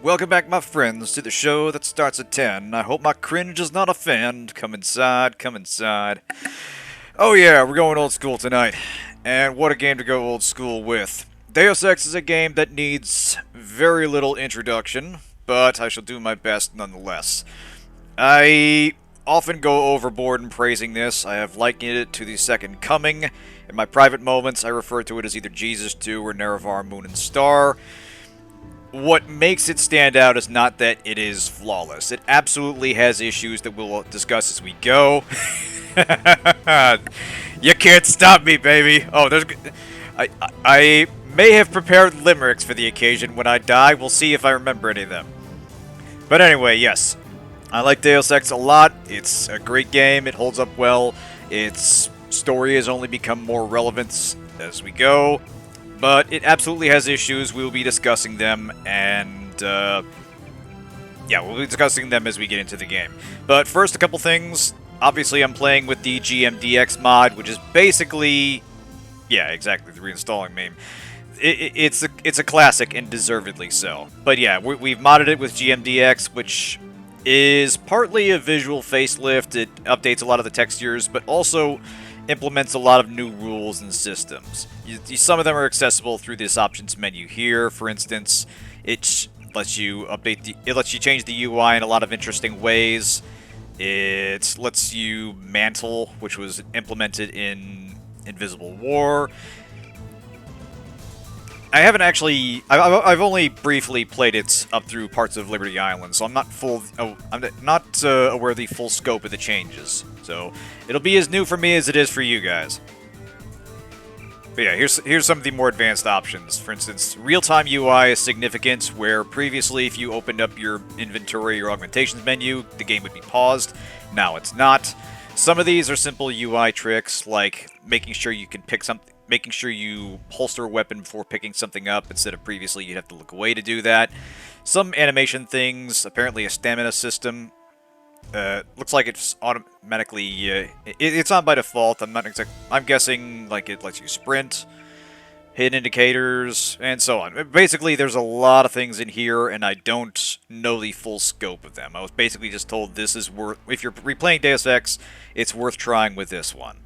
Welcome back, my friends, to the show that starts at 10. I hope my cringe does not offend. Come inside, come inside. Oh yeah, we're going old school tonight. And what a game to go old school with. Deus Ex is a game that needs very little introduction, but I shall do my best nonetheless. I often go overboard in praising this. I have likened it to the Second Coming. In my private moments, I refer to it as either Jesus 2 or Nerevar Moon and Star. What makes it stand out is not that it is flawless. It absolutely has issues that we'll discuss as we go. You can't stop me, baby. Oh, I may have prepared limericks for the occasion. When I die, we'll see if I remember any of them. But anyway, yes. I like Deus Ex a lot. It's a great game. It holds up well. Its story has only become more relevant as we go. But it absolutely has issues. We'll be discussing them, and yeah, we'll be discussing them as we get into the game. But first, a couple things. Obviously, I'm playing with the GMDX mod, which is basically, yeah, exactly, the reinstalling meme. It's a classic, and deservedly so. But yeah, we've modded it with GMDX, which is partly a visual facelift. It updates a lot of the textures, but also implements a lot of new rules and systems. Some of them are accessible through this options menu here. For instance, it lets you change the UI in a lot of interesting ways. It lets you mantle, which was implemented in Invisible War. I haven't actually. I've only briefly played it up through parts of Liberty Island, so I'm not aware of the full scope of the changes. So it'll be as new for me as it is for you guys. But yeah, here's some of the more advanced options. For instance, real-time UI is significant, where previously if you opened up your inventory or augmentations menu, the game would be paused. Now it's not. Some of these are simple UI tricks, like making sure you can pick something. Making sure you holster a weapon before picking something up, instead of previously you'd have to look away to do that. Some animation things, apparently a stamina system. Looks like it's automatically, it's on by default. I'm guessing like it lets you sprint, hit indicators, and so on. Basically, there's a lot of things in here, and I don't know the full scope of them. I was basically just told this is worth, if you're replaying Deus Ex, it's worth trying with this one.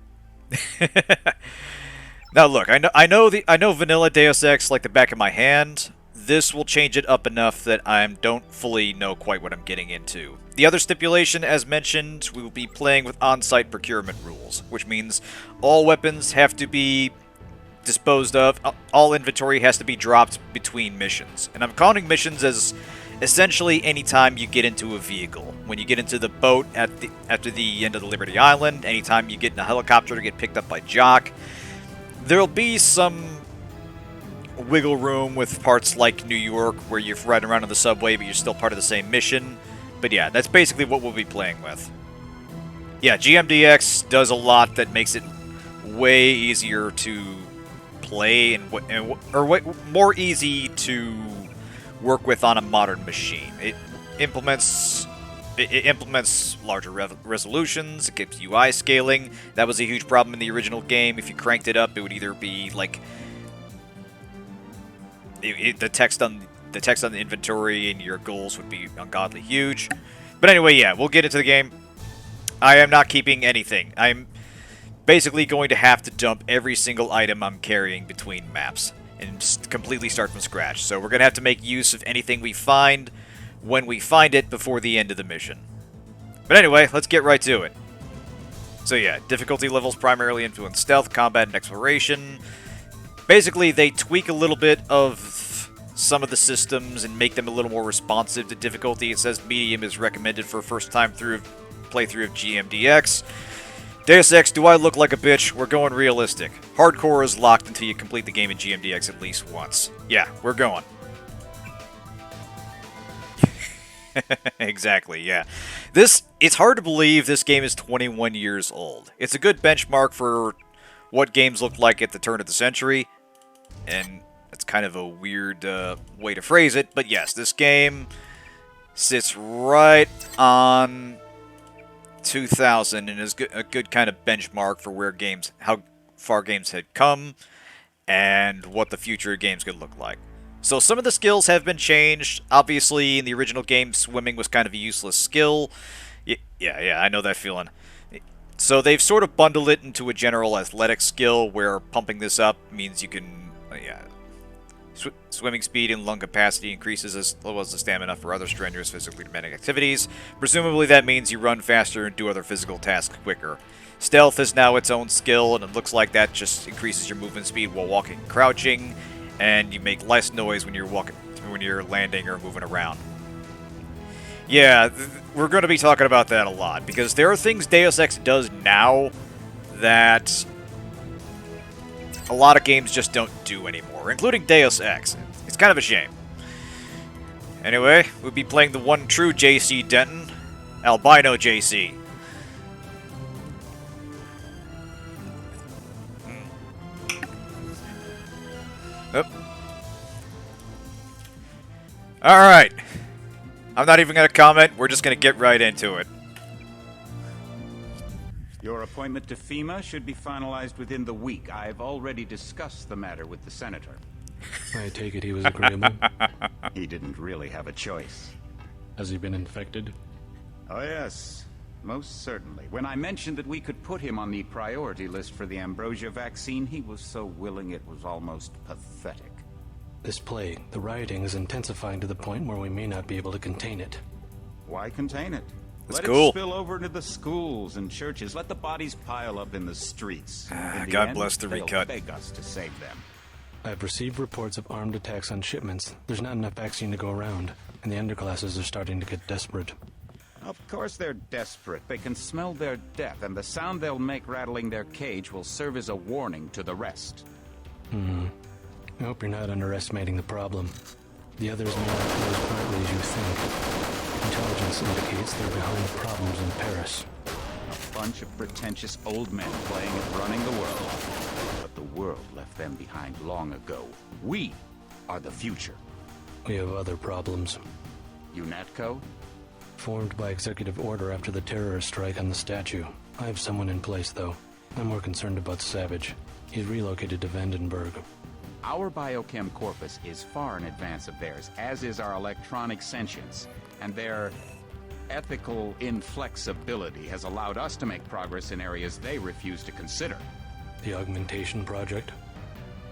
Now look, I know vanilla Deus Ex like the back of my hand. This will change it up enough that I don't fully know quite what I'm getting into. The other stipulation, as mentioned, we will be playing with on-site procurement rules, which means all weapons have to be disposed of, all inventory has to be dropped between missions. And I'm counting missions as essentially any time you get into a vehicle. When you get into the boat after the end of the Liberty Island, anytime you get in a helicopter to get picked up by Jock. There'll be some wiggle room with parts like New York, where you're riding around on the subway, but you're still part of the same mission. But yeah, that's basically what we'll be playing with. Yeah, GMDX does a lot that makes it way easier to play or more easy to work with on a modern machine. It implements larger resolutions, it gives UI scaling. That was a huge problem in the original game. If you cranked it up, it would either be like the text on the inventory and your goals would be ungodly huge. But anyway, yeah, we'll get into the game. I am not keeping anything. I'm basically going to have to dump every single item I'm carrying between maps and just completely start from scratch. So we're going to have to make use of anything we find when we find it before the end of the mission. But anyway, let's get right to it. So yeah, difficulty levels primarily influence stealth, combat, and exploration. Basically, they tweak a little bit of some of the systems and make them a little more responsive to difficulty. It says medium is recommended for first-time playthrough of GMDX. Deus Ex, do I look like a bitch? We're going realistic. Hardcore is locked until you complete the game in GMDX at least once. Yeah, we're going. Exactly, yeah. It's hard to believe this game is 21 years old. It's a good benchmark for what games looked like at the turn of the century, and that's kind of a weird way to phrase it, but yes, this game sits right on 2000 and is a good kind of benchmark for how far games had come and what the future of games could look like. So some of the skills have been changed. Obviously, in the original game, swimming was kind of a useless skill. Yeah, I know that feeling. So they've sort of bundled it into a general athletic skill where pumping this up means you can, swimming speed and lung capacity increases as well as the stamina for other strenuous physically demanding activities. Presumably that means you run faster and do other physical tasks quicker. Stealth is now its own skill, and it looks like that just increases your movement speed while walking and crouching, and you make less noise when you're landing or moving around. Yeah, we're going to be talking about that a lot, because there are things Deus Ex does now that a lot of games just don't do anymore, including Deus Ex. It's kind of a shame. Anyway, we'll be playing the one true JC Denton, Albino JC. Yep. Alright. I'm not even going to comment, we're just going to get right into it. Your appointment to FEMA should be finalized within the week. I've already discussed the matter with the senator. I take it he was agreeable. He didn't really have a choice. Has he been infected? Oh yes, most certainly. When I mentioned that we could put him on the priority list for the ambrosia vaccine, he was so willing it was almost pathetic. This plague, the rioting is intensifying to the point where we may not be able to contain it. Why contain it? That's Let cool. it spill over into the schools and churches. Let the bodies pile up in the streets. In the God end, bless the they'll recut. beg us to save them. I've received reports of armed attacks on shipments. There's not enough vaccine to go around, and the underclasses are starting to get desperate. Of course they're desperate. They can smell their death, and the sound they'll make rattling their cage will serve as a warning to the rest. I hope you're not underestimating the problem. The others may not go as quietly as you think. Intelligence indicates they're behind the problems in Paris. A bunch of pretentious old men playing at running the world. But the world left them behind long ago. We are the future. We have other problems. UNATCO? Formed by executive order after the terrorist strike on the statue. I have someone in place, though. I'm more concerned about Savage. He's relocated to Vandenberg. Our biochem corpus is far in advance of theirs, as is our electronic sentience. And their ethical inflexibility has allowed us to make progress in areas they refuse to consider. The Augmentation Project?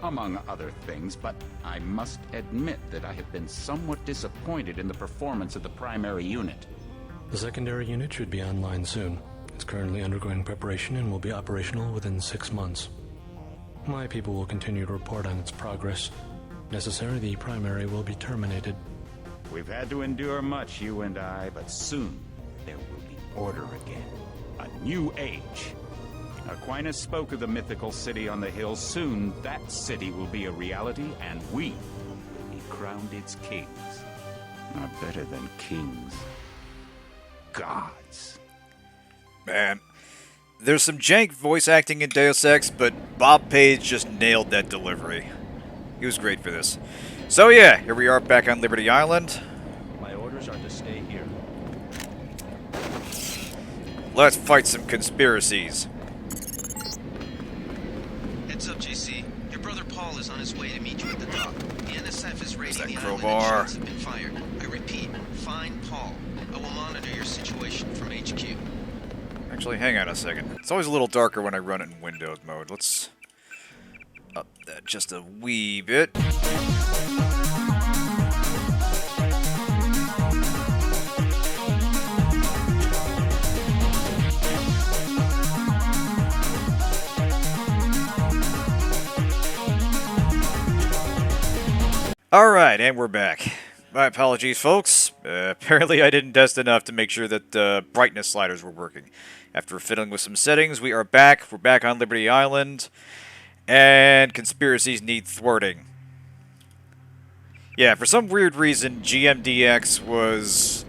Among other things, but I must admit that I have been somewhat disappointed in the performance of the primary unit. The secondary unit should be online soon. It's currently undergoing preparation and will be operational within 6 months. My people will continue to report on its progress. If necessary, the primary will be terminated. We've had to endure much, you and I, but soon there will be order again. A new age. Aquinas spoke of the mythical city on the hill. Soon that city will be a reality, and we will be crowned its kings. Not better than kings. Gods. Man, there's some jank voice acting in Deus Ex, but Bob Page just nailed that delivery. He was great for this. So yeah, here we are back on Liberty Island. My orders are to stay here. Let's fight some conspiracies. Heads up, JC. Your brother Paul is on his way to meet you at the dock. The NSF is raiding that the crowbar? island and shots have been fired. I repeat, find Paul. I will monitor your situation from HQ. Actually, hang on a second. It's always a little darker when I run it in Windows mode. Let's up that just a wee bit. Alright, and we're back. My apologies, folks. Apparently I didn't test enough to make sure that brightness sliders were working. After fiddling with some settings, we are back. We're back on Liberty Island. And conspiracies need thwarting. Yeah, for some weird reason, GMDX was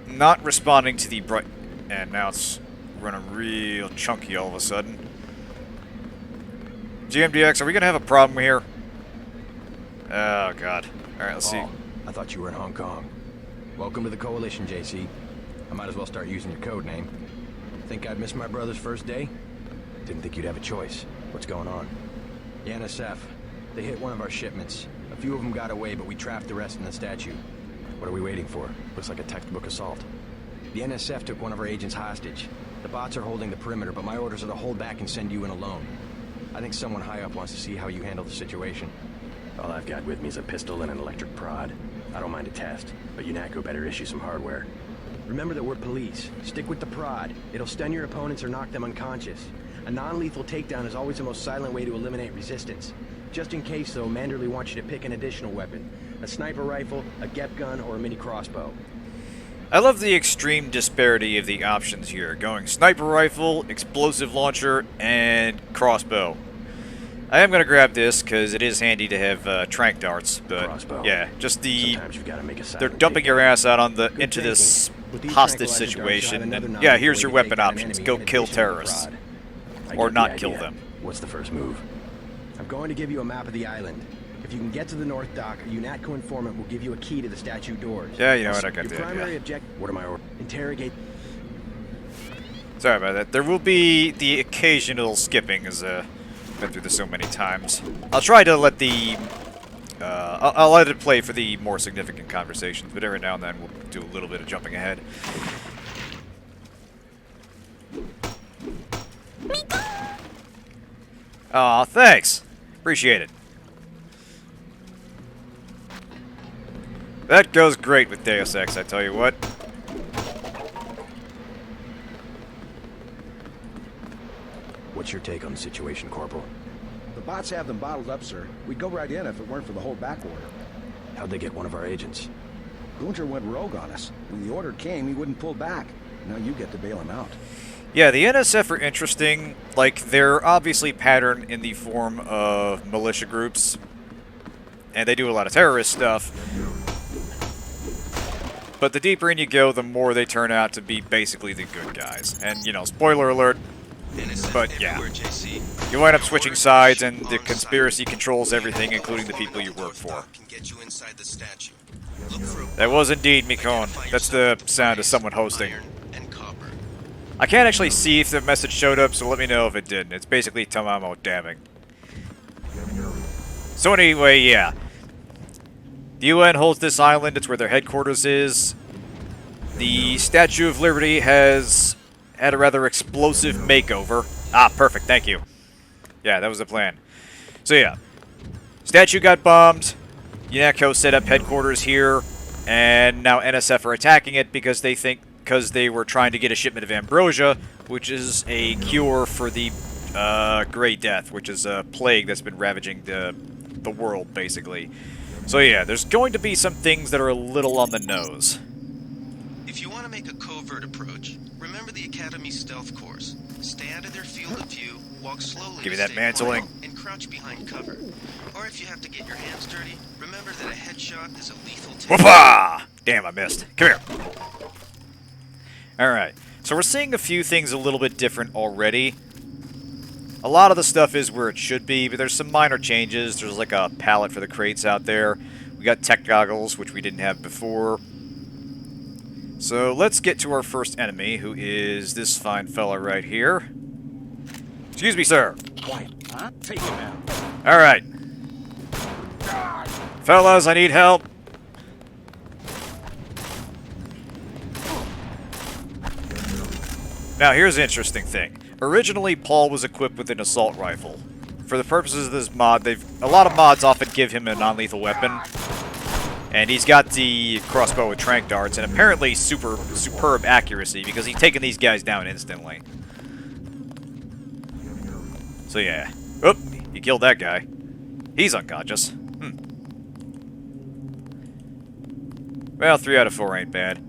not responding to the bright... And now it's running real chunky all of a sudden. GMDX, are we going to have a problem here? Oh, God. Alright, let's see. Paul, I thought you were in Hong Kong. Welcome to the Coalition, JC. I might as well start using your code name. Think I'd miss my brother's first day? Didn't think you'd have a choice. What's going on? The NSF. They hit one of our shipments. A few of them got away, but we trapped the rest in the statue. What are we waiting for? Looks like a textbook assault. The NSF took one of our agents hostage. The bots are holding the perimeter, but my orders are to hold back and send you in alone. I think someone high up wants to see how you handle the situation. All I've got with me is a pistol and an electric prod. I don't mind a test, but UNATCO better issue some hardware. Remember that we're police. Stick with the prod. It'll stun your opponents or knock them unconscious. A non-lethal takedown is always the most silent way to eliminate resistance. Just in case, though, Manderley wants you to pick an additional weapon. A sniper rifle, a GEP gun, or a mini crossbow. I love the extreme disparity of the options here. Going sniper rifle, explosive launcher, and crossbow. I am going to grab this because it is handy to have tranq darts, but Crossbow. yeah, just the... Sometimes you've got to make a They're silent dumping your takedown. ass out on the Good into this thinking. With these hostage tranquilizer darts, situation, you'll have and another yeah, novel here's way your to weapon take down an options. enemy Go in kill addition to the terrorists. prod. I Or get not the kill idea. them. What's the first move? I'm going to give you a map of the island. If you can get to the north dock, a UNATCO informant will give you a key to the statue doors. Yeah, you know what, I got Your the primary idea. objective... What am I... Interrogate... Sorry about that. There will be the occasional skipping, as I've been through this so many times. I'll try to let the... I'll let it play for the more significant conversations, but every now and then we'll do a little bit of jumping ahead. Aw, thanks! Appreciate it. That goes great with Deus Ex, I tell you what. What's your take on the situation, Corporal? The bots have them bottled up, sir. We'd go right in if it weren't for the whole back order. How'd they get one of our agents? Gunter went rogue on us. When the order came, he wouldn't pull back. Now you get to bail him out. Yeah, the NSF are interesting. Like, they're obviously patterned in the form of militia groups. And they do a lot of terrorist stuff. But the deeper in you go, the more they turn out to be basically the good guys. And, you know, spoiler alert, NSF but yeah. everywhere, JC. You wind up switching Order sides, ship and the on conspiracy site. controls everything, including the people you Informant work at the north for. dock can get you inside the statue. Look for a That was indeed Mikon. Identify That's yourself the with sound of brass, someone hosting. iron, and copper. I can't actually see if the message showed up, so let me know if it didn't. It's basically Tamamo damning. So anyway, yeah. The UN holds this island. It's where their headquarters is. The Statue of Liberty has had a rather explosive makeover. Ah, perfect. Thank you. Yeah, that was the plan. So yeah. Statue got bombed. UNATCO set up headquarters here. And now NSF are attacking it because they think... because they were trying to get a shipment of ambrosia, which is a cure for the Grey Death, which is a plague that's been ravaging the world, basically. So yeah, there's going to be some things that are a little on the nose. If you want to make a covert approach, remember the Academy's stealth course. Stay out of their field of view, walk slowly Give me to that stay mantling. quiet, and crouch behind cover. Or if you have to get your hands dirty, remember that a headshot is a lethal takedown. Whoopah! Damn, I missed. Come here. Alright, so we're seeing a few things a little bit different already. A lot of the stuff is where it should be, but there's some minor changes. There's like a pallet for the crates out there. We got tech goggles, which we didn't have before. So let's get to our first enemy, who is this fine fella right here. Excuse me, sir. Quiet, huh? Take him out. Alright. Fellas, I need help. Now, here's an interesting thing. Originally, Paul was equipped with an assault rifle. For the purposes of this mod, a lot of mods often give him a non-lethal weapon. And he's got the crossbow with tranq darts, and apparently superb accuracy, because he's taking these guys down instantly. So yeah. Oop, he killed that guy. He's unconscious. Well, 3 out of 4 ain't bad.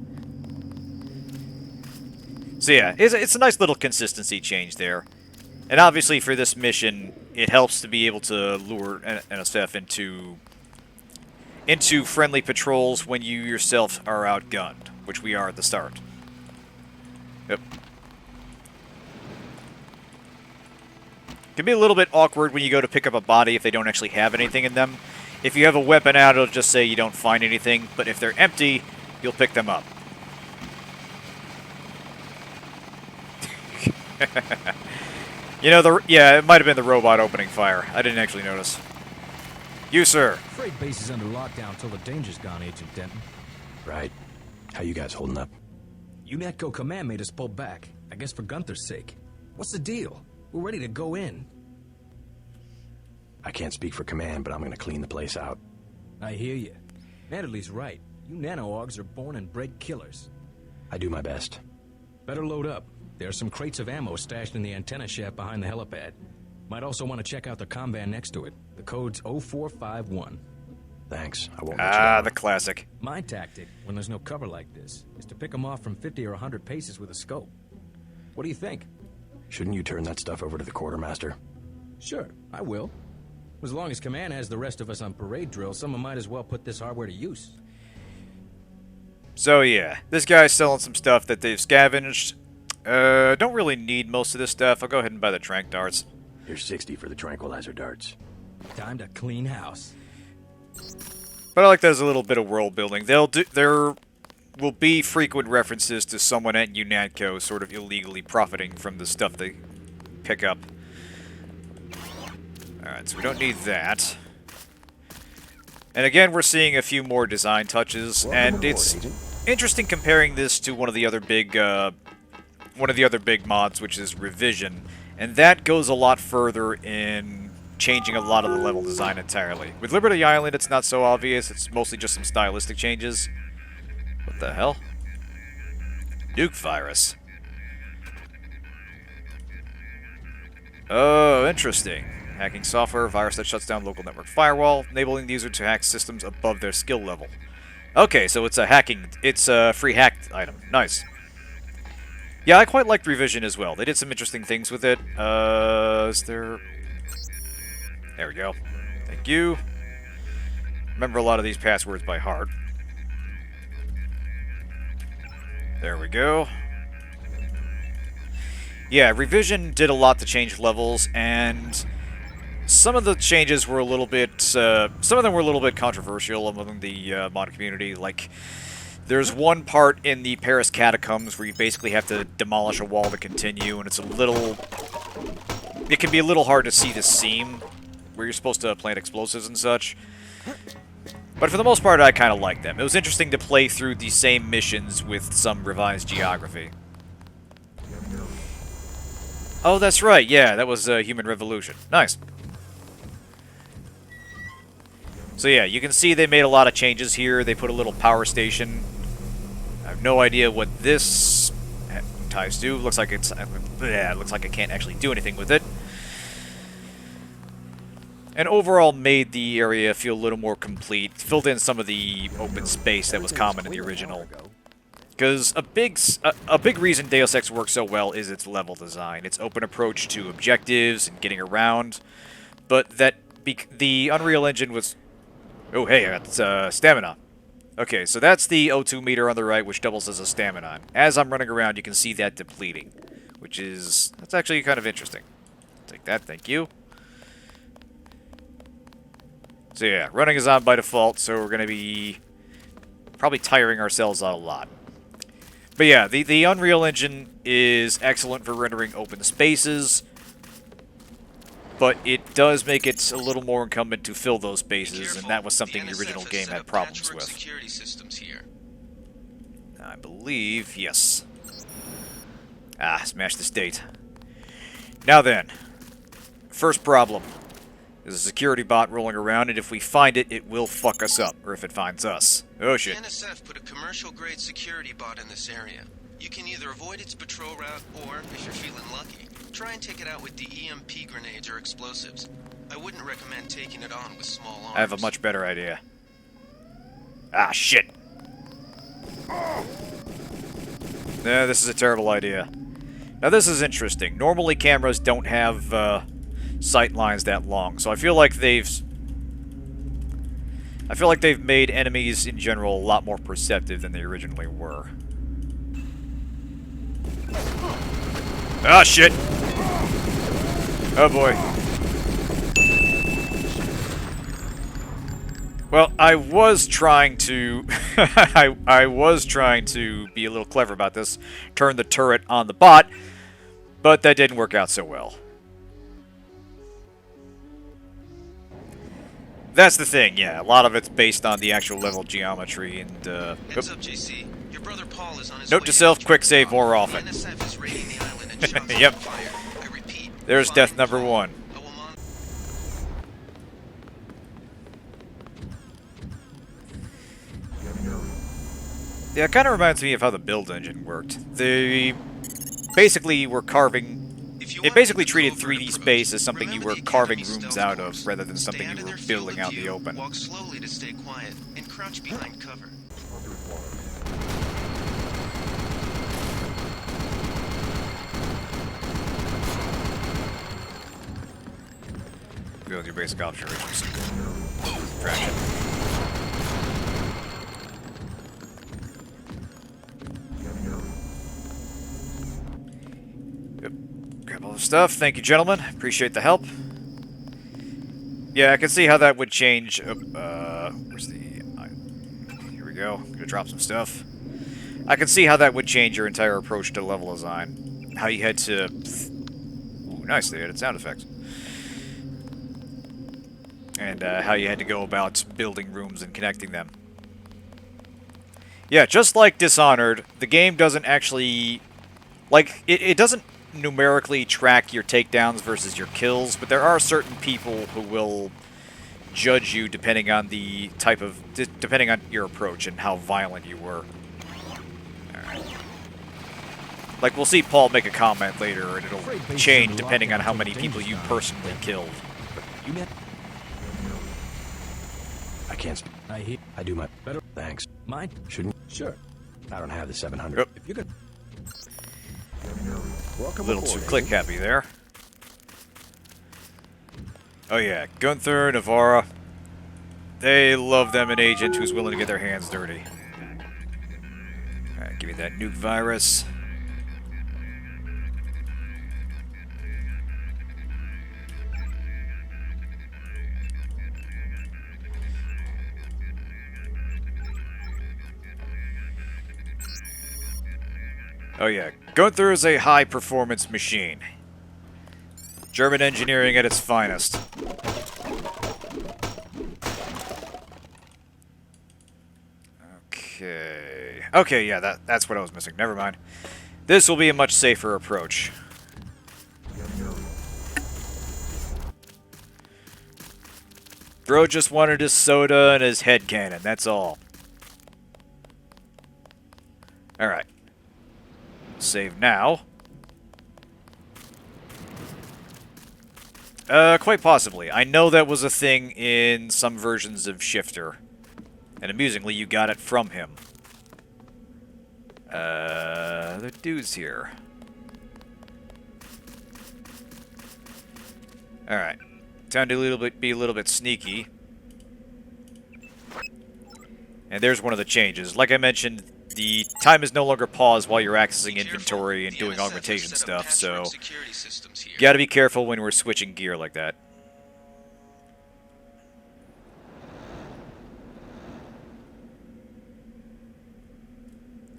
So yeah, it's a nice little consistency change there. And obviously for this mission, it helps to be able to lure NSF into friendly patrols when you yourself are outgunned, which we are at the start. Yep. Can be a little bit awkward when you go to pick up a body if they don't actually have anything in them. If you have a weapon out, it'll just say you don't find anything, but if they're empty, you'll pick them up. You know, yeah, it might have been the robot opening fire. I didn't actually notice. You, sir. Freight base is under lockdown till the danger's gone, Agent Denton. Right. How you guys holding up? UNATCO Command made us pull back. I guess for Gunther's sake. What's the deal? We're ready to go in. I can't speak for command, but I'm gonna clean the place out. I hear you. Natalie right. You nano-augs are born and bred killers. I do my best. Better load up. There are some crates of ammo stashed in the antenna shaft behind the helipad. Might also want to check out the comm next to it. The code's 0451. Thanks. I won't let you down. The classic. My tactic, when there's no cover like this, is to pick them off from 50 or 100 paces with a scope. What do you think? Shouldn't you turn that stuff over to the quartermaster? Sure, I will. As long as Command has the rest of us on parade drill, someone might as well put this hardware to use. So yeah, this guy's selling some stuff that they've scavenged. Don't really need most of this stuff. I'll go ahead and buy the tranq darts. Here's 60 for the tranquilizer darts. Time to clean house. But I like that as a little bit of world building. There will be frequent references to someone at UNATCO sort of illegally profiting from the stuff they pick up. Alright, so we don't need that. And again, we're seeing a few more design touches, and it's interesting comparing this to one of the other big mods, which is Revision, and that goes a lot further in changing a lot of the level design entirely. With Liberty Island, it's not so obvious. It's mostly just some stylistic changes. What the hell? Nuke virus. Oh, interesting. Hacking software, virus that shuts down local network firewall, enabling the user to hack systems above their skill level. Okay, so it's a free hack item. Nice. Yeah, I quite liked Revision as well. They did some interesting things with it. Is there... There we go. Thank you. Remember a lot of these passwords by heart. There we go. Yeah, Revision did a lot to change levels, and some of the changes were a little bit... some of them were a little bit controversial among the mod community. Like, there's one part in the Paris catacombs where you basically have to demolish a wall to continue, and it's a little... It can be a little hard to see the seam where you're supposed to plant explosives and such. But for the most part, I kind of like them. It was interesting to play through the same missions with some revised geography. Oh, that's right. Yeah, that was Human Revolution. Nice. So yeah, you can see they made a lot of changes here. They put a little power station. I have no idea what this ties to. Looks like it's... Yeah, it looks like I can't actually do anything with it. And overall made the area feel a little more complete. Filled in some of the open space that was common in the original. Because a big reason Deus Ex works so well is its level design. Its open approach to objectives and getting around. But that the Unreal Engine was... Oh, hey, I got stamina. Okay, so that's the O2 meter on the right, which doubles as a stamina. As I'm running around, you can see that depleting. Which is... That's actually kind of interesting. Take that, thank you. So yeah, running is on by default, so we're going to be probably tiring ourselves out a lot. But yeah, the Unreal Engine is excellent for rendering open spaces, but it does make it a little more incumbent to fill those spaces, and that was something the original game had problems with. Security systems here. I believe, yes. Ah, smash this date. Now then, first problem. There's a security bot rolling around, and if we find it, it will fuck us up. Or if it finds us. Oh shit. The NSF put a commercial-grade security bot in this area. You can either avoid its patrol route, or, if you're feeling lucky, try and take it out with the EMP grenades or explosives. I wouldn't recommend taking it on with small arms. I have a much better idea. Ah, shit. Nah, this is a terrible idea. Now this is interesting. Normally cameras don't have, sight lines that long, so I feel like they've made enemies in general a lot more perceptive than they originally were. Ah, shit! Oh boy. Well, I was trying to I was trying to be a little clever about this, turn the turret on the bot, but that didn't work out so well. That's the thing, yeah. A lot of it's based on the actual level geometry and, Heads up, JC. Your brother Paul is on his Note way to self, destroy quick the save bomb. more often. The NSF is raiding the island and shots Yep. on fire. I repeat. There's death find number Paul. 1. I will mon- Yeah, it kind of reminds me of how the build engine worked. They basically were carving... It basically treated 3D space as something you were carving rooms out of, rather than something you were building out in the open. Walk slowly to stay quiet and crouch behind cover. Build your basic observations. Traction. Yep. Grab all the stuff. Thank you, gentlemen. Appreciate the help. Yeah, I can see how that would change. Where's the... here we go. Gonna drop some stuff. I can see how that would change your entire approach to level design. How you had to... Ooh, nice, they added sound effects. And how you had to go about building rooms and connecting them. Yeah, just like Dishonored, the game doesn't actually... Like, it doesn't numerically track your takedowns versus your kills, but there are certain people who will judge you depending on the type of... depending on your approach and how violent you were. Alright. Like, we'll see Paul make a comment later, and it'll change depending on how many people you personally killed. You met? I can't speak. I do my better. Thanks. Mine? Shouldn't? Sure. I don't have the 700. Yep. If you could... Welcome A little aboard, too click happy there. Oh yeah, Gunther, Navarra. They love them an agent who's willing to get their hands dirty. Alright, give me that nuke virus. Oh yeah, Gunther is a high-performance machine. German engineering at its finest. Okay. Okay, yeah, that's what I was missing. Never mind. This will be a much safer approach. Bro just wanted his soda and his head cannon, that's all. Alright. Save now. Quite possibly. I know that was a thing in some versions of Shifter. And amusingly, you got it from him. The dude's here. Alright. Time to be a little bit sneaky. And there's one of the changes. Like I mentioned, the time is no longer paused while you're accessing inventory and doing augmentation stuff, so you gotta be careful when we're switching gear like that.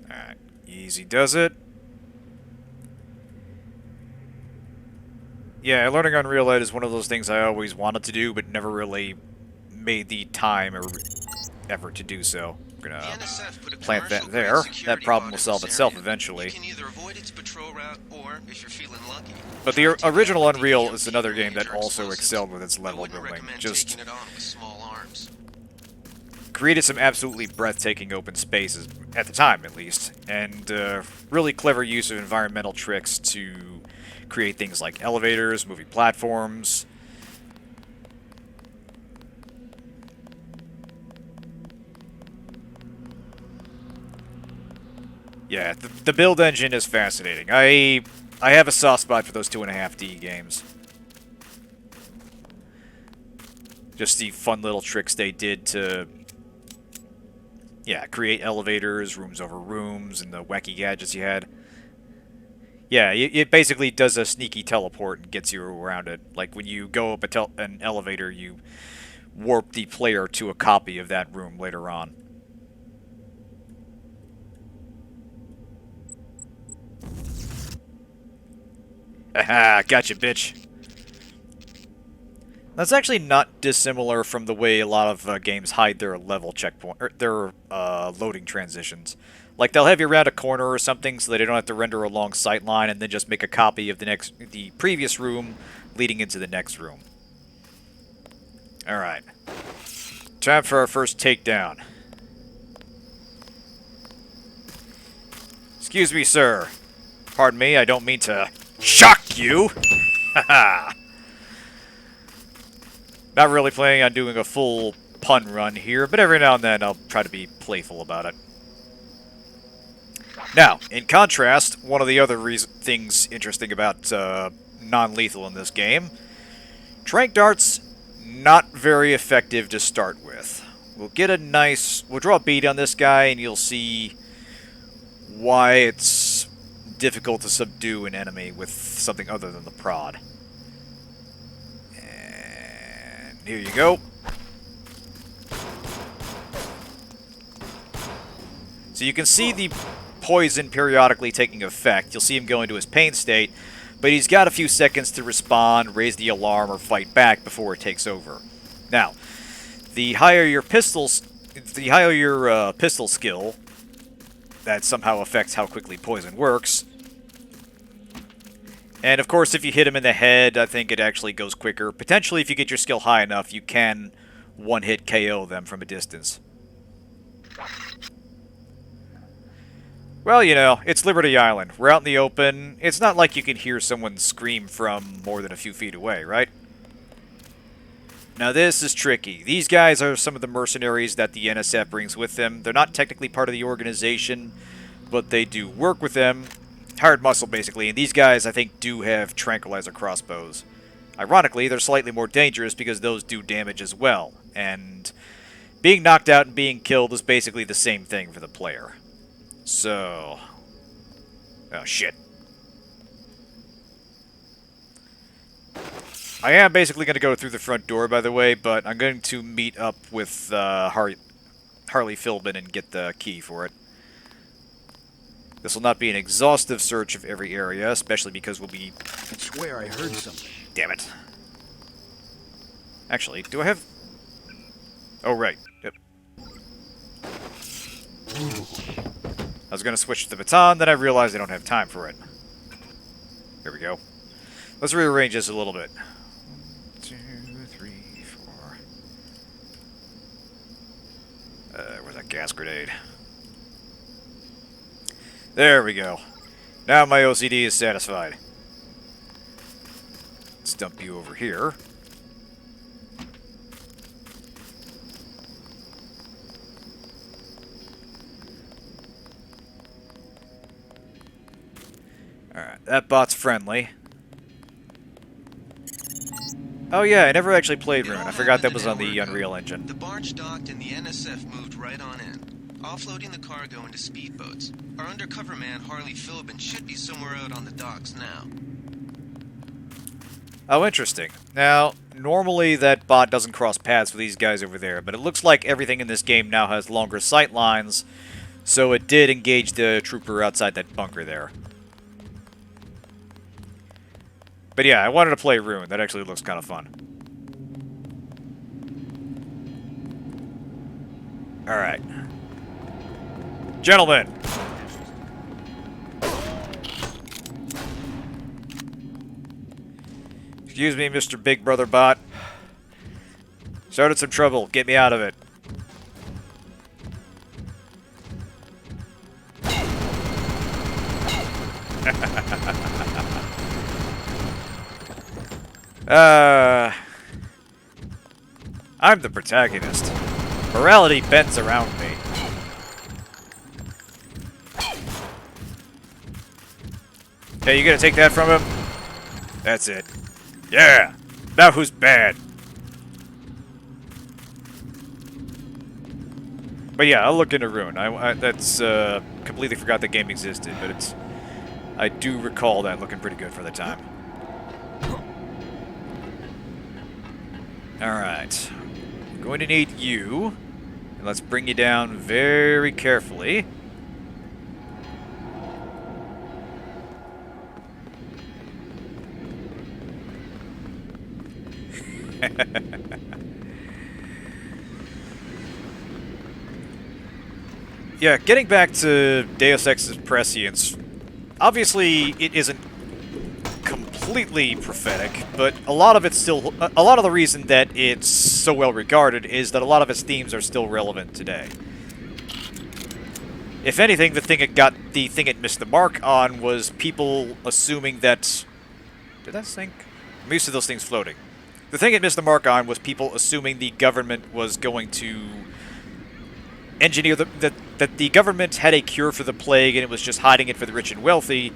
Alright, easy does it. Yeah, learning Unreal Light is one of those things I always wanted to do, but never really made the time or effort to do so. I'm gonna plant that there. That problem will solve itself eventually. But the original Unreal is another game that also excelled with its level building. Just created some absolutely breathtaking open spaces, at the time at least, and really clever use of environmental tricks to create things like elevators, moving platforms. Yeah, the build engine is fascinating. I have a soft spot for those 2.5D games. Just the fun little tricks they did to, yeah, create elevators, rooms over rooms, and the wacky gadgets you had. Yeah, it basically does a sneaky teleport and gets you around it. Like when you go up an elevator, you warp the player to a copy of that room later on. Haha, gotcha, bitch. That's actually not dissimilar from the way a lot of games hide their level checkpoint, or their loading transitions. Like, they'll have you around a corner or something so that they don't have to render a long sight line and then just make a copy of the previous room leading into the next room. Alright. Time for our first takedown. Excuse me, sir. Pardon me, I don't mean to shock you! Haha! Not really planning on doing a full pun run here, but every now and then I'll try to be playful about it. Now, in contrast, one of the other things interesting about non-lethal in this game, tranq darts, not very effective to start with. We'll draw a bead on this guy and you'll see why it's difficult to subdue an enemy with something other than the prod. And here you go. So you can see the poison periodically taking effect. You'll see him go into his pain state, but he's got a few seconds to respond, raise the alarm, or fight back before it takes over. Now, the higher your pistol skill, that somehow affects how quickly poison works. And of course, if you hit him in the head, I think it actually goes quicker. Potentially, if you get your skill high enough, you can one-hit KO them from a distance. Well, you know, it's Liberty Island. We're out in the open. It's not like you can hear someone scream from more than a few feet away, right? Now, this is tricky. These guys are some of the mercenaries that the NSF brings with them. They're not technically part of the organization, but they do work with them. Hired muscle, basically. And these guys, I think, do have tranquilizer crossbows. Ironically, they're slightly more dangerous because those do damage as well. And being knocked out and being killed is basically the same thing for the player. So... oh, shit. I am basically going to go through the front door, by the way, but I'm going to meet up with Harley Philbin and get the key for it. This will not be an exhaustive search of every area, especially because we'll be... I swear I heard something. Damn it. Actually, do I have... oh, right. Yep. I was going to switch to the baton, then I realized I don't have time for it. Here we go. Let's rearrange this a little bit. 2, 3, 4. Where's that gas grenade? There we go. Now my OCD is satisfied. Let's dump you over here. Alright, that bot's friendly. Oh yeah, I never actually played Rune. I forgot that was on the Unreal Engine. The barge docked and the NSF moved right on in, offloading the cargo into speedboats. Our undercover man, Harley Philbin, should be somewhere out on the docks now. Oh, interesting. Now, normally that bot doesn't cross paths with these guys over there, but it looks like everything in this game now has longer sight lines, so it did engage the trooper outside that bunker there. But yeah, I wanted to play Rune. That actually looks kind of fun. Alright. Gentlemen! Excuse me, Mr. Big Brother Bot. Started some trouble. Get me out of it. I'm the protagonist. Morality bends around me. Hey, you gonna take that from him? That's it. Yeah! Now who's bad? But yeah, I'll look into Rune. That's, completely forgot the game existed, but it's... I do recall that looking pretty good for the time. Alright. I'm going to need you. And let's bring you down very carefully. Yeah, getting back to Deus Ex's prescience, obviously it isn't completely prophetic, but a lot of it's still... A lot of the reason that it's so well regarded is that a lot of its themes are still relevant today. If anything, the thing it missed the mark on was people assuming that... Did that sink? I'm used to those things floating. The thing it missed the mark on was people assuming the government was going to engineer that the government had a cure for the plague and it was just hiding it for the rich and wealthy,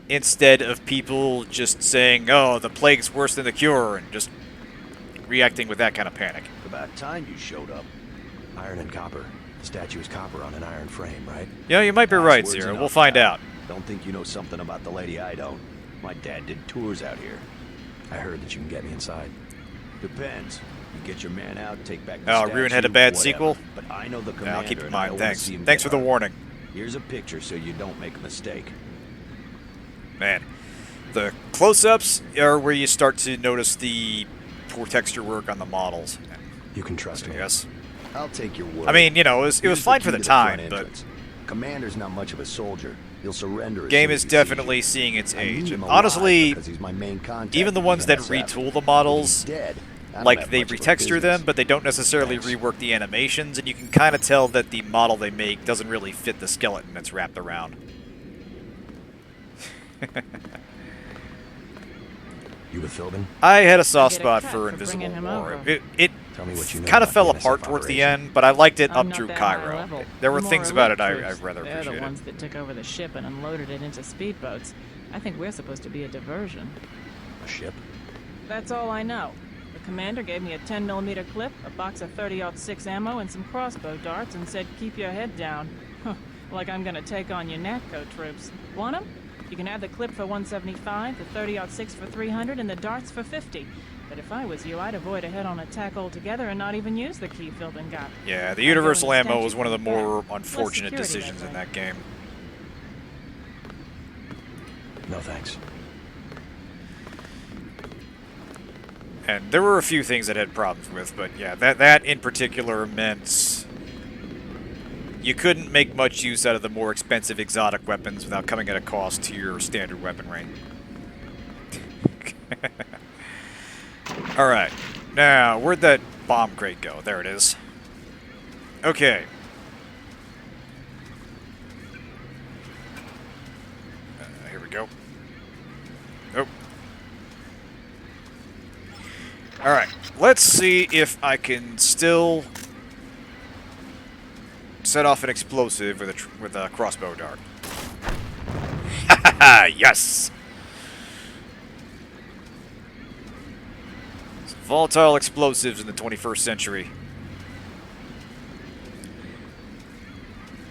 instead of people just saying, oh, the plague's worse than the cure, and just reacting with that kind of panic. About time you showed up. Iron and copper. The statue is copper on an iron frame, right? Yeah, you might be right, Passwords Zero. enough We'll find now. out. Don't think you know something about the lady I don't. My dad did tours out here. I heard that you can get me inside. Depends. You get your man out, take back the Oh, statue, Ruin had a bad whatever. sequel? But I know the Yeah, commander, I'll keep in and I mind. don't Thanks. wanna see him Thanks get for the hurt. warning. Here's a picture so you don't make a mistake. Man, the close-ups are where you start to notice the poor texture work on the models. You can trust me. Yes. I'll take your word. I mean, you know, it was Here's fine key for the to time, front but entrance. Commander's not much of a soldier. He'll surrender. As game soon is as he sees definitely you. seeing its I need age. him And alive honestly, because he's my main contact even the with ones that NSF. retool the If models, he's dead, I don't like have they much of a retexture them, business. but they don't necessarily Thanks. rework the animations, and you can kind of tell that the model they make doesn't really fit the skeleton that's wrapped around. You with Philbin? I had a soft I get a spot cut for for Invisible bringing him War. over. It Tell me what you know kind of about fell the NSF apart towards the operation. end, but I liked it I'm up not through that high Cairo. level. There were The things more about it elite I troops, rather they're appreciated. the ones that took over the ship and unloaded it into speedboats. I think we're supposed to be a diversion. A ship? That's all I know. The commander gave me a 10mm clip, a box of 30-06 ammo, and some crossbow darts, and said, "Keep your head down." Like I'm gonna take on your NATCO troops. Want 'em? You can have the clip for 175, the 30-06 for 300, and the darts for 50. But if I was you, I'd avoid a head-on attack altogether and not even use the key Philbin got. Yeah, the I'd universal go in the ammo was one of the statue more back. Less unfortunate security decisions that in way. that game. No thanks. And there were a few things that I had problems with, but yeah, that in particular meant you couldn't make much use out of the more expensive exotic weapons without coming at a cost to your standard weaponry. Alright, now, where'd that bomb crate go? There it is. Okay. Here we go. Nope. Alright, let's see if I can still set off an explosive with a crossbow dart. Haha, yes! Some volatile explosives in the 21st century.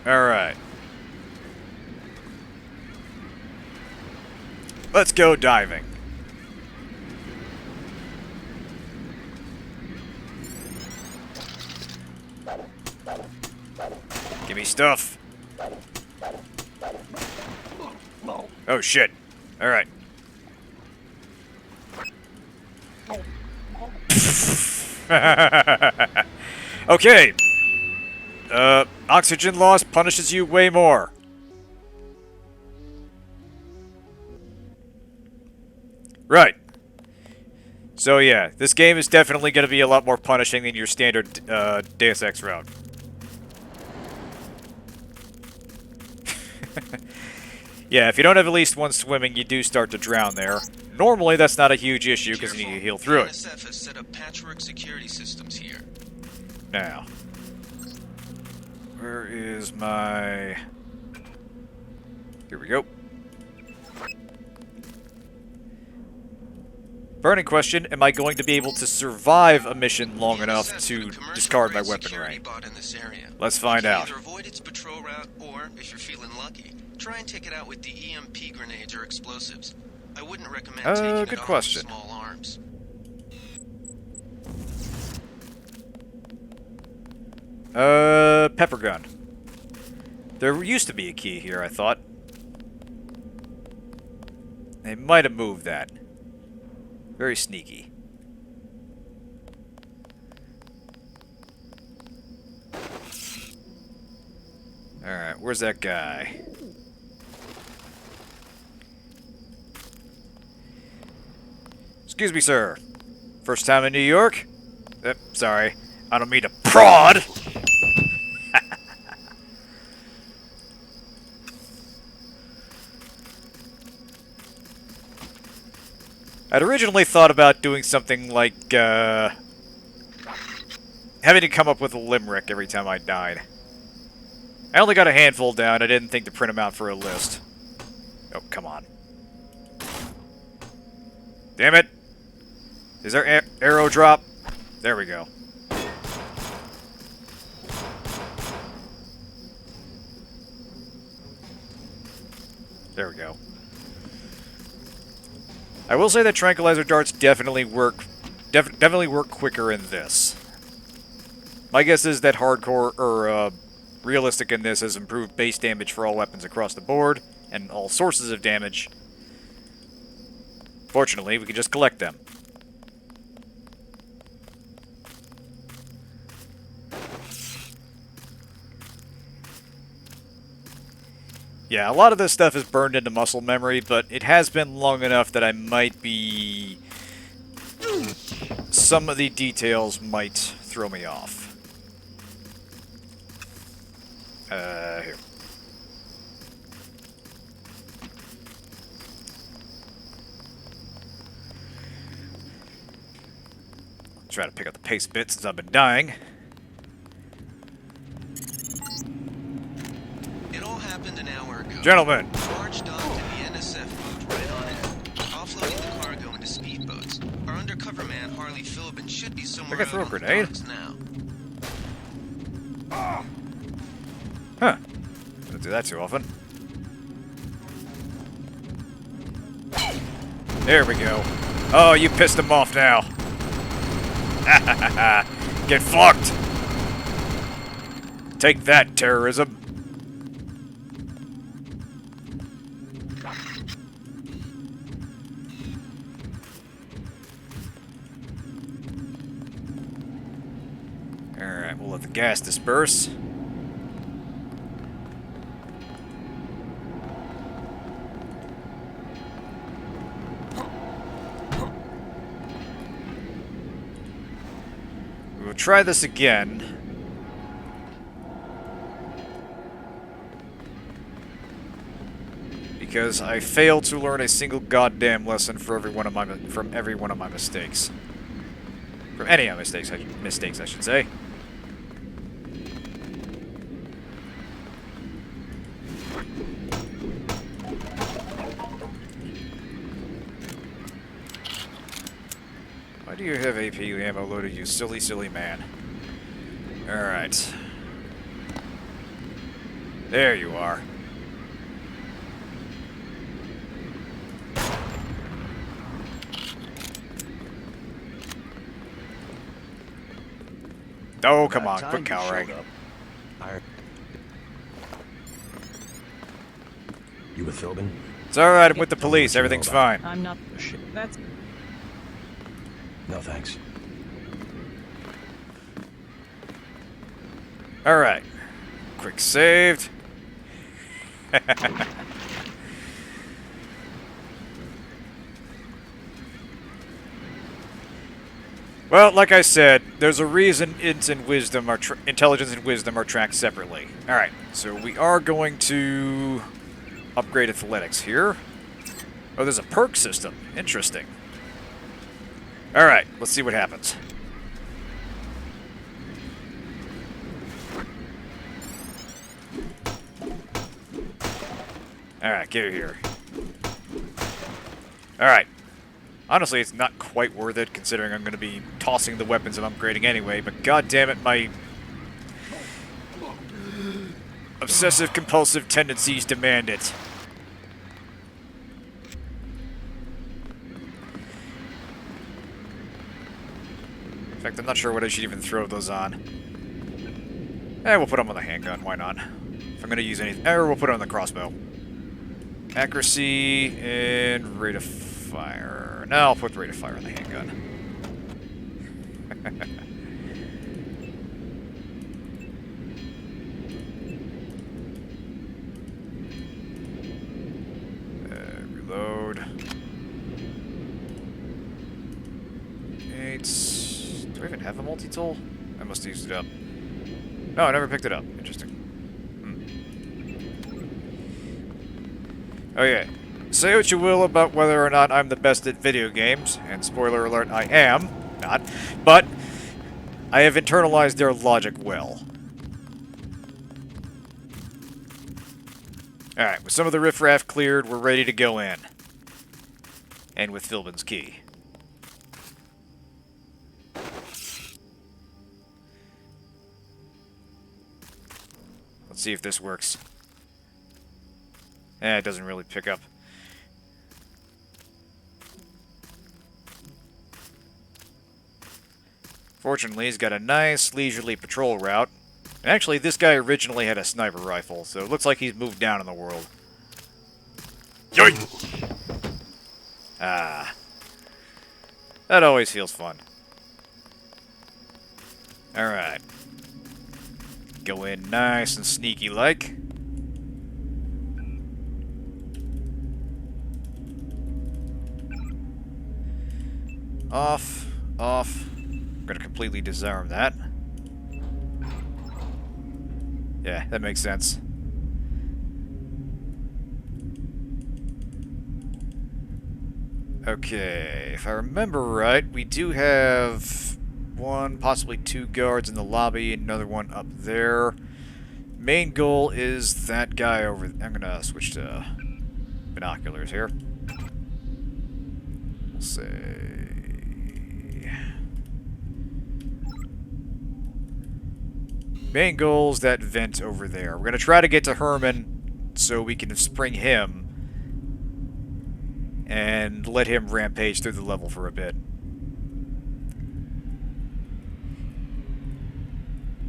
Alright. Let's go diving. Give me stuff. Oh shit. Alright. Okay. Oxygen loss punishes you way more. Right. So yeah, this game is definitely going to be a lot more punishing than your standard Deus Ex route. Yeah, if you don't have at least one swimming, you do start to drown there. Normally, that's not a huge issue because you need to heal through it. NSF has set up patchwork security systems here. Now, where is my... Here we go. Burning question, am I going to be able to survive a mission long enough to discard my weaponry? Let's find out. Either avoid its patrol route, or, if you're feeling lucky, try and take it out with the EMP grenades or explosives. I wouldn't recommend taking it good on question. with small arms. Pepper gun. There used to be a key here, I thought. They might have moved that. Very sneaky. Alright, where's that guy? Excuse me, sir. First time in New York? Sorry. I don't mean to prod! I'd originally thought about doing something like, having to come up with a limerick every time I died. I only got a handful down, I didn't think to print them out for a list. Oh, come on. Damn it! Is there arrow drop? There we go. There we go. I will say that tranquilizer darts definitely work quicker in this. My guess is that hardcore or realistic in this has improved base damage for all weapons across the board and all sources of damage. Fortunately, we can just collect them. Yeah, a lot of this stuff is burned into muscle memory, but it has been long enough that I might be... some of the details might throw me off. Here. Try to pick up the pace bit since I've been dying. It all happened an hour ago. Gentlemen! Barge docked and the NSF moved right on in, offloading the cargo into speedboats. Our undercover man, Harley Philbin, should be somewhere I could throw out a on the grenade. docks now. Huh. Don't do that too often. There we go. Oh, you pissed him off now. Get fucked! Take that, terrorism. Alright, we'll let the gas disperse. We'll try this again. Because I failed to learn a single goddamn lesson for every one of my mistakes. From any of my mistakes, I should say. Why do you have AP ammo loaded, you silly, silly man? Alright. There you are. Oh, come on, quit cowering. You with Philbin? It's alright, I'm with the police, everything's fine. I'm not. That's. No thanks. Alright. Quick saved. Well, like I said, there's a reason intelligence and wisdom are tracked separately. Alright, so we are going to upgrade athletics here. Oh, there's a perk system. Interesting. Alright, let's see what happens. Alright, get it here. Alright. Honestly, it's not quite worth it, considering I'm going to be tossing the weapons I'm upgrading anyway, but goddammit, my obsessive-compulsive tendencies demand it. In fact, I'm not sure what I should even throw those on. We'll put them on the handgun, why not? If I'm going to use anything, we'll put it on the crossbow. Accuracy and rate of fire. No, I'll put the rate of fire on the handgun. even have a multi-tool? I must have used it up. No, I never picked it up. Interesting. Okay. Say what you will about whether or not I'm the best at video games, and spoiler alert, I am not, but I have internalized their logic well. Alright, with some of the riffraff cleared, we're ready to go in. And with Philbin's key. Let's see if this works. It doesn't really pick up. Fortunately, he's got a nice, leisurely patrol route. And actually, this guy originally had a sniper rifle, so it looks like he's moved down in the world. Yoink! Ah. That always feels fun. Alright. Go in nice and sneaky-like. Off. Off. I'm gonna completely disarm that. Yeah, that makes sense. Okay, if I remember right, we do have one, possibly two guards in the lobby, another one up there. Main goal is that guy over... I'm gonna switch to binoculars here. We'll say... Main goal is that vent over there. We're going to try to get to Herman so we can spring him and let him rampage through the level for a bit.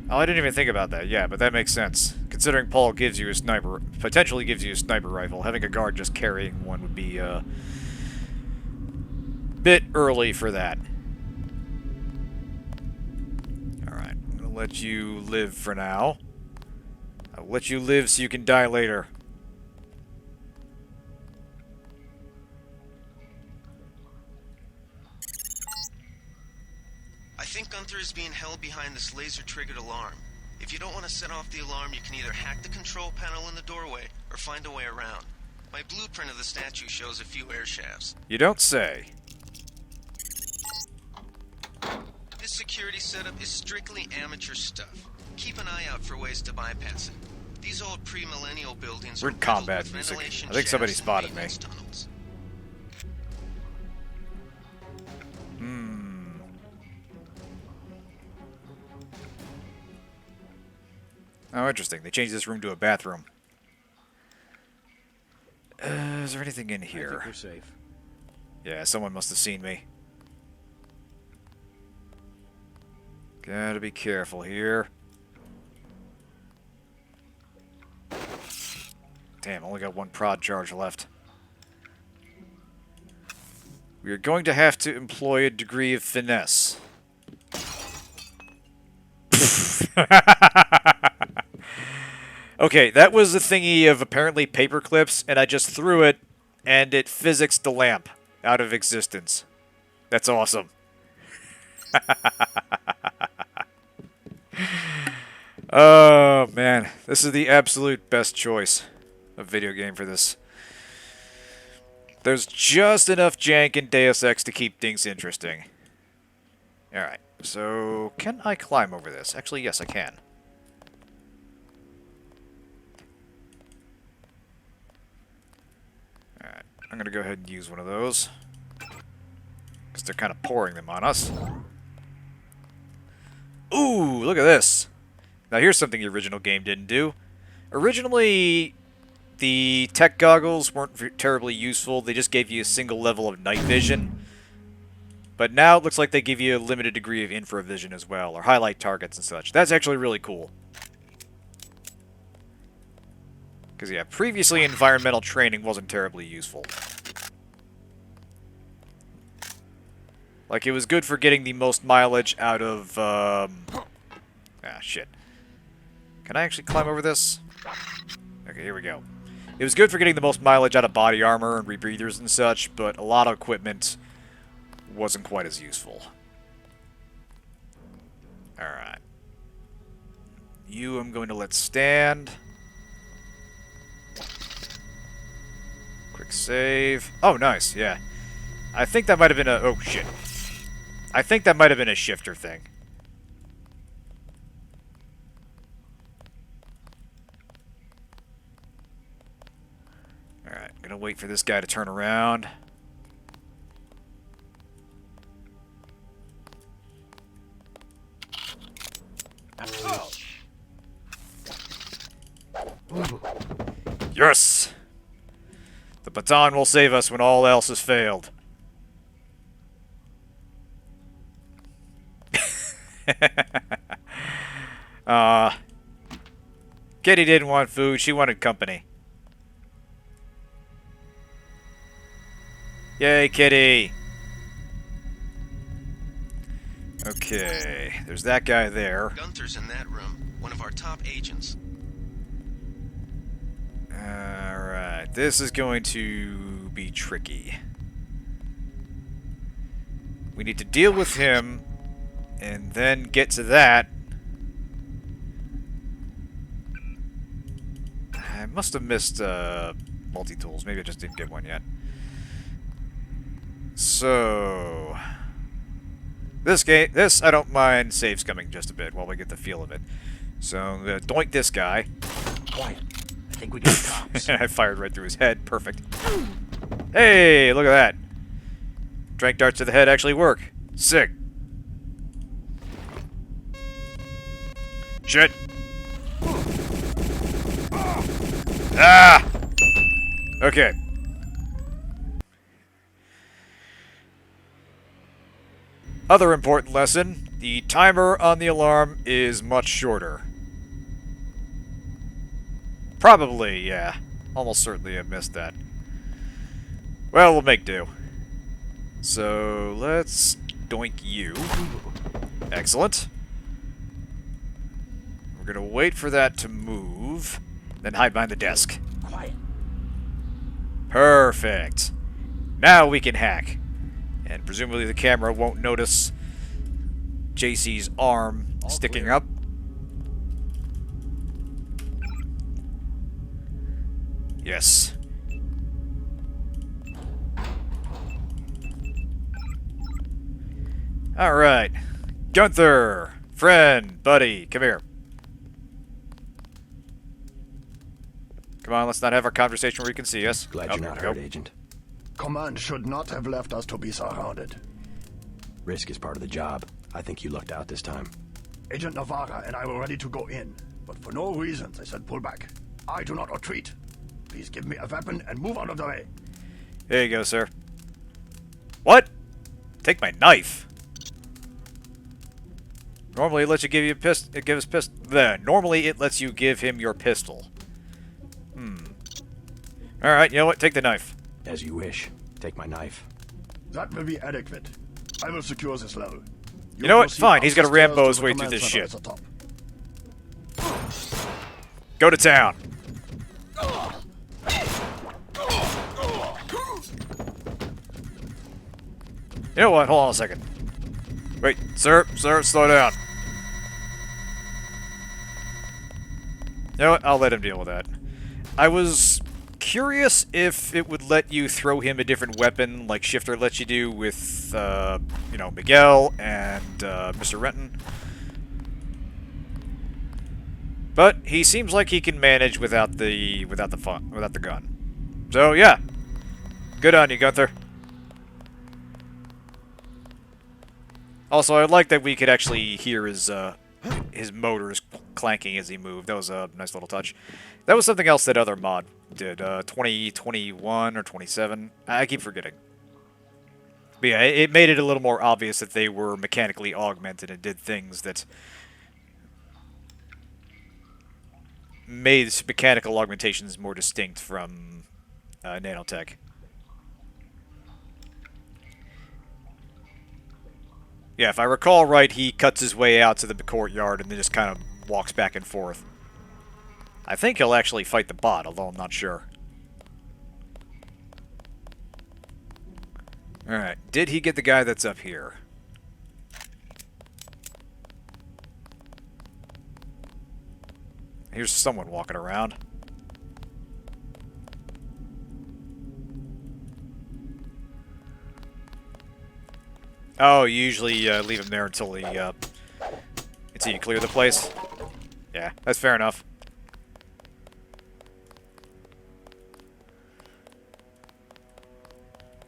Oh, I didn't even think about that. Yeah, but that makes sense. Considering Paul gives you a sniper, potentially gives you a sniper rifle, having a guard just carrying one would be a bit early for that. Let you live for now. I'll let you live so you can die later. I think Gunther is being held behind this laser-triggered alarm. If you don't want to set off the alarm, you can either hack the control panel in the doorway or find a way around. My blueprint of the statue shows a few air shafts. You don't say. This security setup is strictly amateur stuff. Keep an eye out for ways to bypass it. These old pre-millennial buildings Weird are combat with music. ventilation I think somebody shafts and spotted me. maintenance tunnels. Oh, interesting. They changed this room to a bathroom. Is there anything in here? I think we're safe. Yeah, someone must have seen me. Gotta be careful here. Damn, only got one prod charge left. We are going to have to employ a degree of finesse. Okay, that was the thingy of apparently paper clips, and I just threw it, and it physicsed the lamp out of existence. That's awesome. Oh, man. This is the absolute best choice of video game for this. There's just enough jank in Deus Ex to keep things interesting. Alright, so can I climb over this? Actually, yes, I can. Alright, I'm going to go ahead and use one of those. Because they're kind of pouring them on us. Ooh, look at this. Now here's something the original game didn't do. Originally, the tech goggles weren't terribly useful. They just gave you a single level of night vision. But now it looks like they give you a limited degree of infravision as well, or highlight targets and such. That's actually really cool. Because, yeah, previously environmental training wasn't terribly useful. Like, it was good for getting the most mileage out of, shit. Can I actually climb over this? Okay, here we go. It was good for getting the most mileage out of body armor and rebreathers and such, but a lot of equipment wasn't quite as useful. Alright. You I'm going to let stand. Quick save. Oh, nice, yeah. I think that might have been a... Oh, shit. I think that might have been a shifter thing. Alright, gonna wait for this guy to turn around. Yes! The baton will save us when all else has failed. Kitty didn't want food, she wanted company. Yay, Kitty! Okay, there's that guy there. Gunther's in that room, one of our top agents. Alright, this is going to be tricky. We need to deal with him, and then get to that. I must have missed multi-tools. Maybe I just didn't get one yet. So... This I don't mind save scumming just a bit while we get the feel of it. So I'm gonna doink this guy. Quiet. I think we got cops. I fired right through his head. Perfect. Hey, look at that. Drank darts to the head actually work. Sick. Shit. Ah! Okay. Other important lesson, the timer on the alarm is much shorter. Probably, yeah. Almost certainly I missed that. Well, we'll make do. So, let's doink you. Excellent. We're gonna wait for that to move, then hide behind the desk. Quiet. Perfect. Now we can hack. And presumably the camera won't notice JC's arm sticking up. Yes. Alright. Gunther! Friend! Buddy! Come here. Come on, let's not have our conversation where you can see us. Glad you're not hurt, Agent. Command should not have left us to be surrounded. Risk is part of the job. I think you lucked out this time. Agent Navarra and I were ready to go in, but for no reason they said pull back. I do not retreat. Please give me a weapon and move out of the way. There you go, sir. What? Take my knife. Normally it lets you give you a pistol. It gives pistol. Normally it lets you give him your pistol. All right, you know what? Take the knife. As you wish. Take my knife. That will be adequate. I will secure this level. You know what? proceed Fine. He's gonna upstairs Rambo his to the way through command this center shit. at the top. Go to town. You know what? Hold on a second. Wait, sir, slow down. You know what? I'll let him deal with that. I was curious if it would let you throw him a different weapon, like Shifter lets you do with, you know, Miguel and Mr. Renton. But he seems like he can manage without the gun. So yeah, good on you, Gunther. Also, I like that we could actually hear his motors clanking as he moved. That was a nice little touch. That was something else that other mod did. 2021 or 27. I keep forgetting. But yeah, it made it a little more obvious that they were mechanically augmented and did things that made mechanical augmentations more distinct from nanotech. Yeah, if I recall right, he cuts his way out to the courtyard and then just kind of walks back and forth. I think he'll actually fight the bot, although I'm not sure. Alright, did he get the guy that's up here? Here's someone walking around. Oh, you usually leave him there until you clear the place. Yeah, that's fair enough.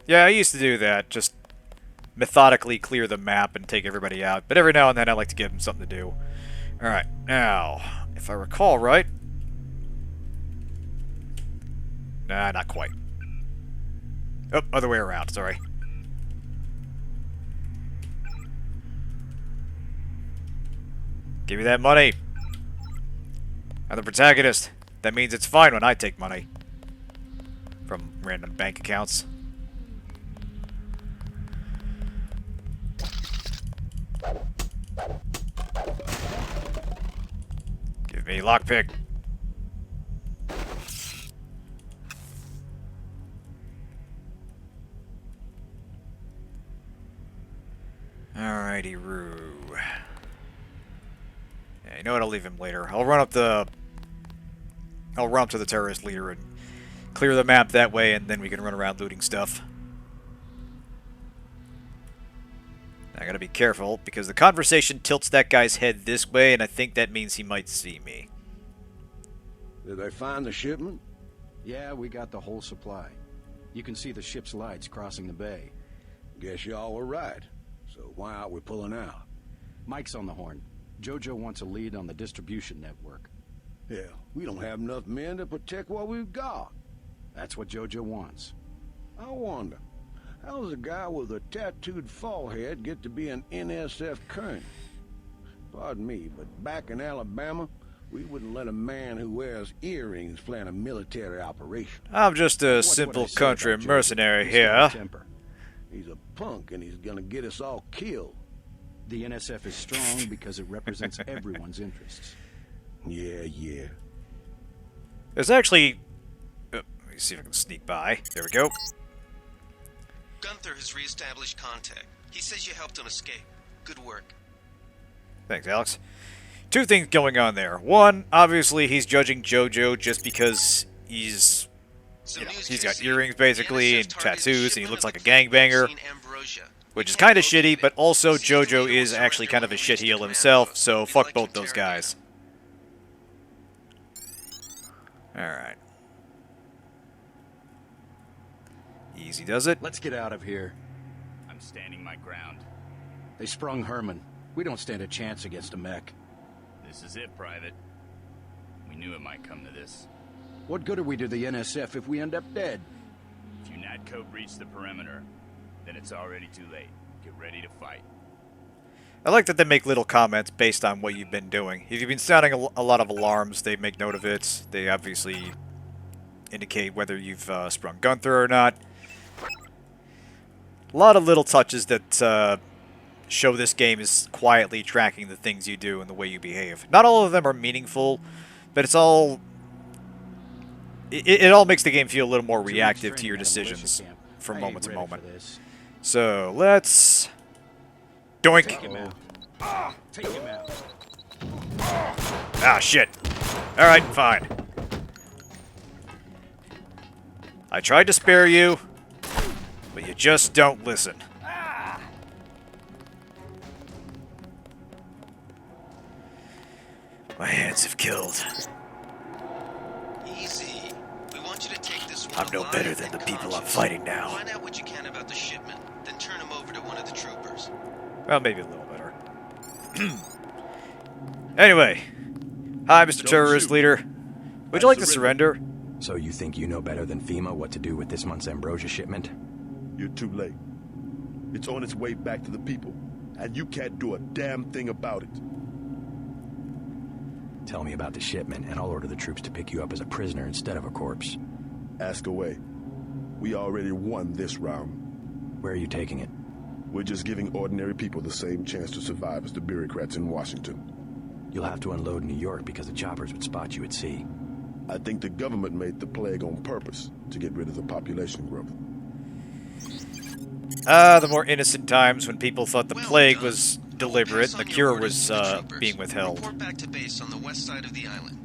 Yeah, I used to do that. Just methodically clear the map and take everybody out. But every now and then I like to give them something to do. Alright, now, if I recall right... Nah, not quite. Oh, other way around, sorry. Give me that money. I'm the protagonist. That means it's fine when I take money. From random bank accounts. Give me lockpick. Alrighty, Roo. Yeah, you know what? I'll leave him later. I'll run up to the terrorist leader and clear the map that way, and then we can run around looting stuff. I gotta be careful, because the conversation tilts that guy's head this way, and I think that means he might see me. Did they find the shipment? Yeah, we got the whole supply. You can see the ship's lights crossing the bay. Guess y'all were right. So why aren't we pulling out? Mike's on the horn. Jojo wants a lead on the distribution network. Hell, we don't have enough men to protect what we've got. That's what Jojo wants. I wonder, how does a guy with a tattooed forehead get to be an NSF colonel? Pardon me, but back in Alabama, we wouldn't let a man who wears earrings plan a military operation. I'm just a simple country mercenary here. He's a punk and he's gonna get us all killed. The NSF is strong because it represents everyone's interests. Yeah. There's actually... let me see if I can sneak by. There we go. Gunther has re-established contact. He says you helped him escape. Good work. Thanks, Alex. Two things going on there. One, obviously he's judging Jojo just because he's... You know, he's got earrings basically and tattoos and he looks like a gangbanger. Which is kind of shitty, but also Jojo is actually kind of a shitheel himself, so fuck both those guys. Alright. Easy does it. Let's get out of here. I'm standing my ground. They sprung Herman. We don't stand a chance against a mech. This is it, Private. We knew it might come to this. What good are we to the NSF if we end up dead? If you NATCO breach the perimeter, then it's already too late. Get ready to fight. I like that they make little comments based on what you've been doing. If you've been sounding a lot of alarms, they make note of it. They obviously indicate whether you've sprung Gunther or not. A lot of little touches that show this game is quietly tracking the things you do and the way you behave. Not all of them are meaningful, but it's all... It all makes the game feel a little more reactive to your decisions from moment to moment. So, let's... Doink! Take him out. Ah, shit. Alright, fine. I tried to spare you, but you just don't listen. My hands have killed. Easy. We want you to take this one I'm no alive better than and the people I'm conscious. fighting now. Find out what you can about the shipment, then turn him over to one of the troopers. Well, maybe a little better. Anyway. Hi, Mr. Terrorist Leader. Would you like to surrender? So you think you know better than FEMA what to do with this month's ambrosia shipment? You're too late. It's on its way back to the people, and you can't do a damn thing about it. Tell me about the shipment, and I'll order the troops to pick you up as a prisoner instead of a corpse. Ask away. We already won this round. Where are you taking it? We're just giving ordinary people the same chance to survive as the bureaucrats in Washington. You'll have to unload in New York because the choppers would spot you at sea. I think the government made the plague on purpose to get rid of the population growth. The more innocent times when people thought the plague was deliberate and the cure was being withheld. Report back to base on the west side of the island.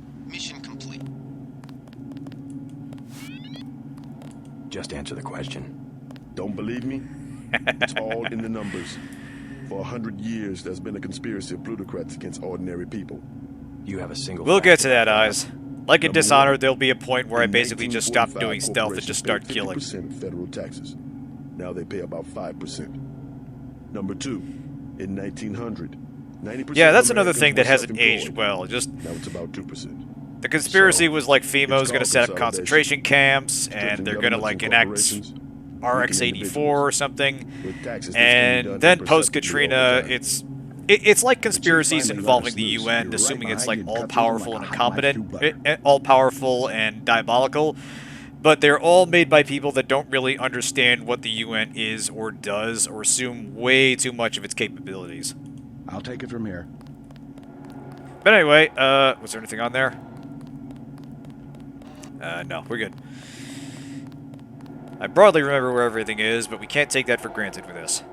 Just answer the question. Don't believe me? It's all in the numbers. For 100 years, there's been a conspiracy of plutocrats against ordinary people. You have a single... We'll get to that, Eyes. Like in Number Dishonored, one, there's be a point where I in basically just stop 1945, doing stealth and just start corporations killing. paid 50% federal taxes. Now they pay about 5%. Number two, in 1900, 90%. Yeah, that's of another Americans thing that were hasn't aged self-employed. well. Just Now it's about 2%. the conspiracy So, was like it's FEMA's going to called set up consolidation. concentration camps, and Stretching they're going to governments like and enact corporations, RX-84 or something. with taxes, this can be And done then imperceptibly post-Katrina, over time. it's like conspiracies finally let involving us the loose. UN, You're assuming right it's like behind you, all-powerful cut and through them like a hot knife through incompetent, all-powerful and diabolical. But they're all made by people that don't really understand what the UN is or does, or assume way too much of its capabilities. I'll take it from here. But anyway, was there anything on there? No, we're good. I broadly remember where everything is, but we can't take that for granted with this.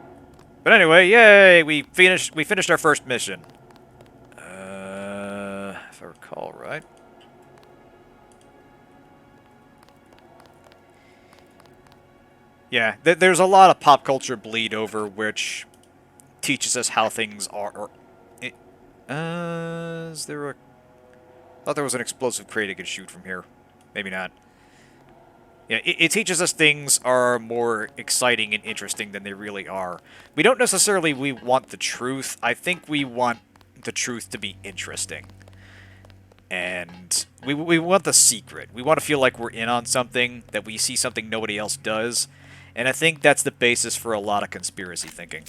But anyway, yay! We finished our first mission. If I recall right. Yeah, there's a lot of pop culture bleed over, which teaches us how things are. Or, is there a... I thought there was an explosive crate I could shoot from here. Maybe not. Yeah, it teaches us things are more exciting and interesting than they really are. We don't necessarily want the truth. I think we want the truth to be interesting. And we want the secret. We want to feel like we're in on something, that we see something nobody else does. And I think that's the basis for a lot of conspiracy thinking.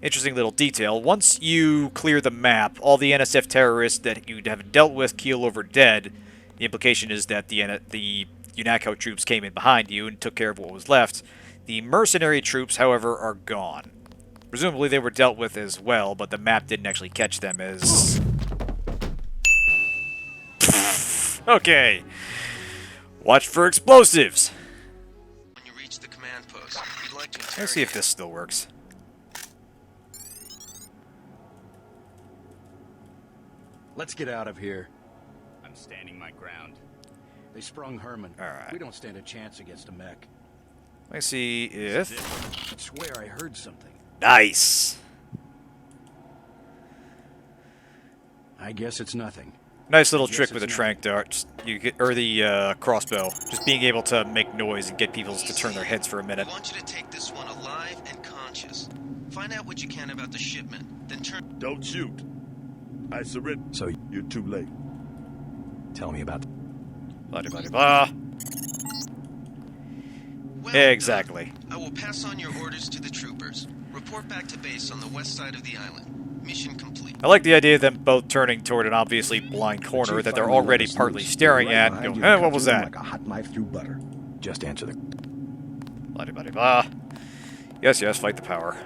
Interesting little detail. Once you clear the map, all the NSF terrorists that you have dealt with keel over dead. The implication is that the UNATCO troops came in behind you and took care of what was left. The mercenary troops, however, are gone. Presumably they were dealt with as well, but the map didn't actually catch them as... Okay. Watch for explosives. When you reach the command post, we'd like to Let's see if this still works. Let's get out of here. I'm standing my ground. They sprung Herman. Alright. We don't stand a chance against a mech. Let's see if... I swear I heard something. Nice! I guess it's nothing. Nice little trick with the tranq darts. You get, or the crossbow. Just being able to make noise and get people to turn their heads for a minute. I want you to take this one alive and conscious. Find out what you can about the shipment, then turn... Don't shoot. I surrender. So, You're too late. tell me about... Blah, blah, blah, blah. Well Exactly. done. I will pass on your orders to the troopers. Report back to base on the west side of the island. Mission complete. I like the idea of them both turning toward an obviously blind corner that they're already partly staring at and go, what was that? Like a hot knife through butter. Just answer the... Blah, blah, blah. Yes, yes, fight the power.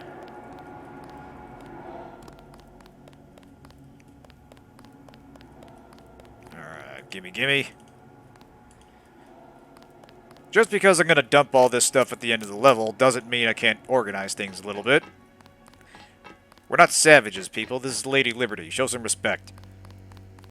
Alright, gimme, gimme. Just because I'm going to dump all this stuff at the end of the level doesn't mean I can't organize things a little bit. We're not savages, people. This is Lady Liberty. Show some respect.